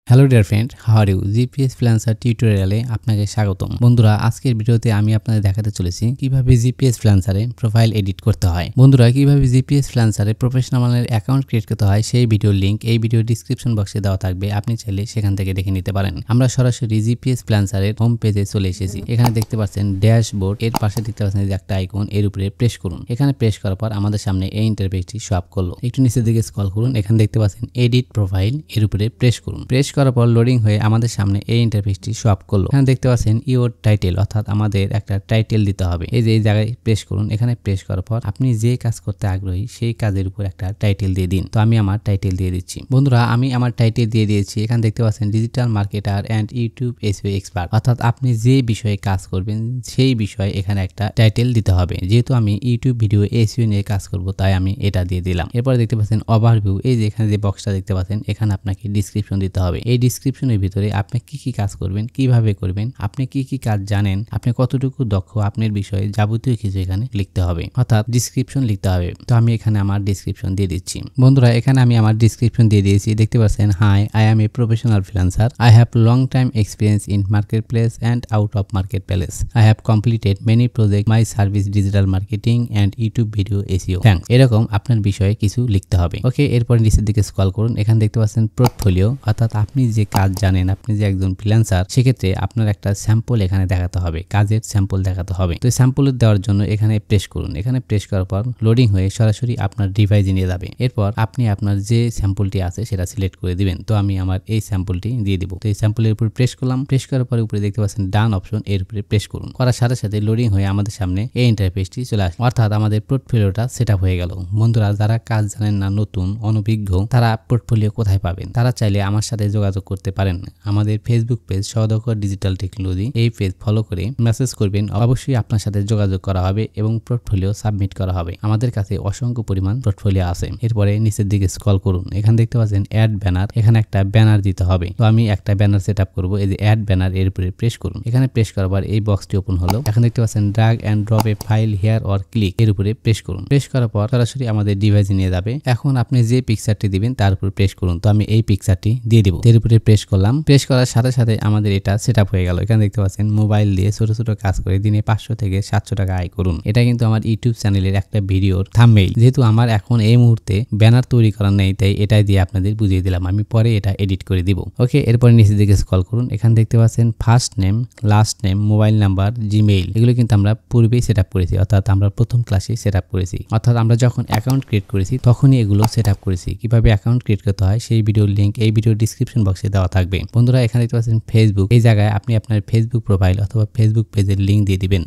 Hello dear friend, how are you? GPS freelancer টিউটোরিয়ালে আপনাকে স্বাগতম। বন্ধুরা, আজকের ভিডিওতে আমি আপনাদের দেখাতে চলেছি কিভাবে জিপিএস ফ্রিল্যান্সারে প্রোফাইল এডিট করতে হয়। বন্ধুরা, কিভাবে জিপিএস ফ্রিল্যান্সারে প্রফেশনাল মানের অ্যাকাউন্ট ক্রিয়েট করতে হয় সেই ভিডিওর লিংক এই ভিডিও ডিসক্রিপশন বক্সে দেওয়া থাকবে, আপনি চাইলে সেখান থেকে দেখে নিতে পারেন। আমরা সরাসরি জিপিএস ফ্রিল্যান্সারের হোম পেজে চলে এসেছি। এখানে দেখতে পাচ্ছেন ড্যাশবোর্ড, এর পাশে দেখতে পাচ্ছেন যে একটা আইকন, এর উপরে প্রেস করুন। এখানে প্রেস করার পর আমাদের সামনে এই ইন্টারফেসটি শো আপ করলো। একটু নিচের দিকে স্ক্রল করুন, এখানে দেখতে পাচ্ছেন এডিট প্রোফাইল, এর উপরে প্রেস করুন। প্রেস করার পর লোডিং হয়ে আমাদের সামনে এই ইন্টারফেসটি শো আপ করলো। এখানে দেখতে পাচ্ছেন ইওর টাইটেল, অর্থাৎ আমাদের একটা টাইটেল দিতে হবে। এই যে এই জায়গায় প্রেস করুন, এখানে প্রেস করার পর আপনি যে কাজ করতে আগ্রহী সেই কাজের উপর একটা টাইটেল দিয়ে দিন। তো আমি আমার টাইটেল দিয়ে দিচ্ছি। বন্ধুরা, আমি আমার টাইটেল দিয়ে দিয়েছি। এখানে দেখতে পাচ্ছেন digital marketer and YouTube SEO expert, অর্থাৎ আপনি যে বিষয়ে কাজ করবেন সেই বিষয়ে এখানে একটা টাইটেল দিতে হবে। যেহেতু আমি ইউটিউব ভিডিও এসইও নিয়ে কাজ করব, তাই আমি এটা দিয়ে দিলাম। এরপর দেখতে পাচ্ছেন ওভারভিউ, এই যে এখানে যে বক্সটা দেখতে পাচ্ছেন, এখানে আপনাকে ডিসক্রিপশন দিতে হবে। এই ডিসক্রিপশনের ভিতরে আপনি কি কি কাজ করবেন, কিভাবে করবেন, আপনি কি কি কাজ জানেন, আপনি কতটুকু দক্ষ, আপনার বিষয়ে যাবতীয় কিছু এখানে লিখতে হবে, অর্থাৎ ডিসক্রিপশন লিখতে হবে। তো আমি এখানে আমার ডিসক্রিপশন দিয়ে দিচ্ছি। বন্ধুরা, এখানে আমি আমার ডিসক্রিপশন দিয়ে দিয়েছি। দেখতে পাচ্ছেন, hi, I am a professional freelancer. I have long time experience in marketplace and out of marketplace. I have completed many project, my service digital marketing and YouTube video SEO. Thanks. এরকম আপনার বিষয়ে কিছু লিখতে হবে। ওকে, এরপর নিচের দিকে scroll করুন। এখানে দেখতে পাচ্ছেন পোর্টফোলিও, অর্থাৎ আপনি যে কাজ জানেন, আপনি যে একজন ফ্রিল্যান্সার, সেক্ষেত্রে আপনার একটা স্যাম্পল এখানে দেখাতে হবে, কাজের স্যাম্পল দেখাতে হবে। তো স্যাম্পল দেওয়ার জন্য এখানে প্রেস করুন। এখানে প্রেস করার পর লোডিং হয়ে সরাসরি আপনার ডিভাইসে নিয়ে যাবে। এরপর আপনি আপনার যে স্যাম্পলটি আছে সেটা সিলেক্ট করে দিবেন। তো আমি আমার এই স্যাম্পলটি দিয়ে দিব। তো এই স্যাম্পলের উপর প্রেস করলাম। প্রেস করার পরে উপরে দেখতে পাচ্ছেন ডান অপশন, এর উপরে প্রেস করুন। করার সাথে সাথে লোডিং হয়ে আমাদের সামনে এই ইন্টারফেসটি চলে আসে, অর্থাৎ আমাদের পোর্টফোলিওটা সেট আপ হয়ে গেল। বন্ধুরা, যারা কাজ জানেন না, নতুন, অনভিজ্ঞ, তারা পোর্টফোলিও কোথায় পাবেন? তারা চাইলে আমার সাথে যোগাযোগ করতে পারেন। আমাদের ফেসবুক পেজ সহদকর ডিজিটাল টেকনোলজি, এই পেজ ফলো করে মেসেজ করবেন। অবশ্যই আপনার সাথে যোগাযোগ করা হবে এবং পোর্টফোলিও সাবমিট করা হবে। আমাদের কাছে অসংখ্য পরিমাণ পোর্টফোলিও আছে। এরপরে নিচের দিকে স্ক্রল করুন। এখানে দেখতে পাচ্ছেন অ্যাড ব্যানার, এখানে একটা ব্যানার দিতে হবে। তো আমি একটা ব্যানার সেট আপ করবো। এই যে অ্যাড ব্যানার, এর উপরে প্রেস করুন। এখানে প্রেস করার পর এই বক্সটি ওপেন হলো। এখন দেখতে পাচ্ছেন drag and drop a file here or click, এর উপরে প্রেস করুন। প্রেস করার পর সরাসরি আমাদের ডিভাইসে নিয়ে যাবে। এখন আপনি যে পিকচারটি দিবেন তার উপর প্রেস করুন। তো আমি এই পিকচারটি দিয়ে দিব। এর উপরে প্রেস করলাম। প্রেস করার সাথে সাথে আমাদের এটা সেট আপ হয়ে গেল। এখানে দেখতে পাচ্ছেন মোবাইল দিয়ে ছোট ছোট কাজ করে দিনে 500 থেকে 700 টাকা আয় করুন। এটা কিন্তু আমার ইউটিউব চ্যানেলের একটা ভিডিওর থাম্বনেইল। যেহেতু আমার এখন এই মুহূর্তে ব্যানার তৈরি করার নেই, তাই এটাই দিয়ে আপনাদের বুঝিয়ে দিলাম। আমি পরে এটা এডিট করে দিব। ওকে, এরপরে নিচের দিকে স্ক্রল করুন। এখানে দেখতে পাচ্ছেন first name, last name, mobile number, Gmail, এগুলো কিন্তু আমরা পূর্বেই সেট আপ করেছি, অর্থাৎ আমরা প্রথম ক্লাসে সেট আপ করেছি। অর্থাৎ আমরা যখন অ্যাকাউন্ট ক্রিয়েট করেছি তখনই এগুলো সেট আপ করেছি। কিভাবে অ্যাকাউন্ট ক্রিয়েট করতে হয় সেই ভিডিওর লিংক এই ভিডিও ডিসক্রিপশন বক্সে দেওয়া থাকবে। বন্ধুরা, এখানে দেখতে পাচ্ছেন ফেসবুক, এই জায়গায় আপনি আপনার ফেসবুক প্রোফাইল অথবা ফেসবুক পেজের লিংক দিয়ে দিবেন।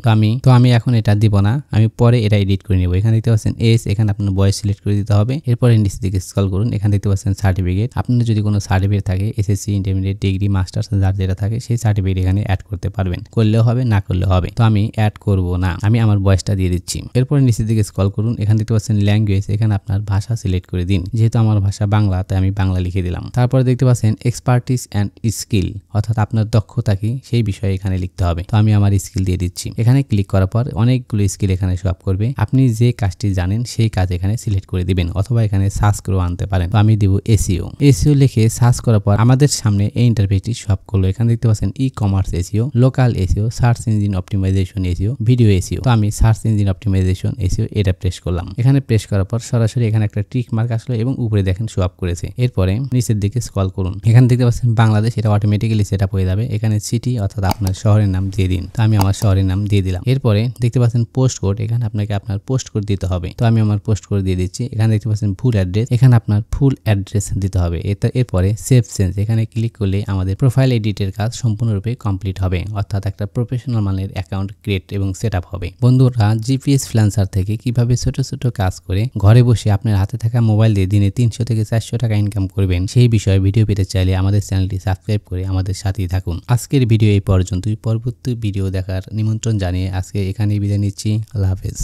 তো আমি এখন এটা দিব না, আমি পরে এটা এডিট করে নেব। এখানে দেখতে পাচ্ছেন এজ, এখানে আপনার বয়স সিলেক্ট করে দিতে হবে। এরপরে নিচের দিকে স্ক্রল করুন। এখানে দেখতে পাচ্ছেন সার্টিফিকেট, আপনার যদি কোনো সার্টিফিকেট থাকে, এসএসসি, ইন্টারমিডিয়েট, ডিগ্রি, মাস্টার্স, যার যেটা থাকে সেই সার্টিফিকেট এখানে অ্যাড করতে পারবেন। করলেও হবে, না করলেও হবে। তো আমি অ্যাড করব না, আমি আমার বয়সটা দিয়ে দিচ্ছি। এরপরে নিচের দিকে স্ক্রল করুন। এখানে দেখতে পাচ্ছেন ল্যাঙ্গুয়েজ, এখানে আপনার ভাষা সিলেক্ট করে দিন। যেহেতু আমার ভাষা বাংলা, তাই আমি বাংলা লিখে দিলাম। তারপরে দেখতে পাচ্ছেন এক্সপার্টিস অ্যান্ড স্কিল, অর্থাৎ আপনার দক্ষতা কি সেই বিষয়ে এখানে লিখতে হবে। তো আমি আমার স্কিল দিয়ে দিচ্ছি। এখানে ক্লিক করার পর অনেকগুলো স্কিল এখানে শো আপ করবে। আপনি যে কাজটি জানেন সেই কাজ এখানে সিলেক্ট করে দিবেন, অথবা এখানে সার্চ করে আনতে পারেন। তো আমি দিব এসইও। এসইও লিখে সার্চ করার পর আমাদের সামনে এই ইন্টারফেসটি শো আপ করলো। এখানে দেখতে পাচ্ছেন e commerce SEO, local SEO, search engine optimisation SEO, video SEO. তো আমি সার্চ ইঞ্জিন অপটিমাইজেশন এসইও এটা প্রেস করলাম। এখানে প্রেস করার পর সরাসরি এখানে একটা টিক মার্ক আসলো এবং উপরে দেখেন শো আপ করেছে। এরপরে নিচের দিকে স্ক্রল করুন। এখানে দেখতে পাচ্ছেন বাংলাদেশ, এটা অটোমেটিক্যালি সেট আপ হয়ে যাবে। এখানে সিটি অর্থাৎ আপনার শহরের নাম দিয়ে দিন। তো আমি আমার শহরের নাম দিয়ে দিলাম। এরপরে দেখতে পাচ্ছেন পোস্ট কোড, এখানে আপনাকে আপনার পোস্ট কোড দিতে হবে। তো আমি আমার পোস্ট কোড দিয়ে দিচ্ছি। এখানে দেখতে পাচ্ছেন ফুল অ্যাড্রেস, এখানে আপনার ফুল অ্যাড্রেস দিতে হবে। এরপরে সেভ চেঞ্জ, এখানে ক্লিক করলে আমাদের প্রোফাইল এডিটের কাজ সম্পূর্ণরূপে কমপ্লিট হবে, অর্থাৎ একটা প্রফেশনাল মানের অ্যাকাউন্ট ক্রিয়েট এবং সেট আপ হবে। বন্ধুরা, জিপিএস ফ্রিল্যান্সার থেকে কিভাবে ছোট ছোট কাজ করে ঘরে বসে আপনার হাতে থাকা মোবাইল দিয়ে দিনে 300 থেকে 400 টাকা ইনকাম করবেন, সেই বিষয়ে ভিডিও পেতে চাইলে আমাদের চ্যানেলটি সাবস্ক্রাইব করে আমাদের সাথেই থাকুন। আজকের ভিডিও এই পর্যন্তই। পরবর্তী ভিডিও দেখার নিমন্ত্রণ জানিয়ে আজকে এখানেই বিদায় নিচ্ছি। আল্লাহ হাফেজ।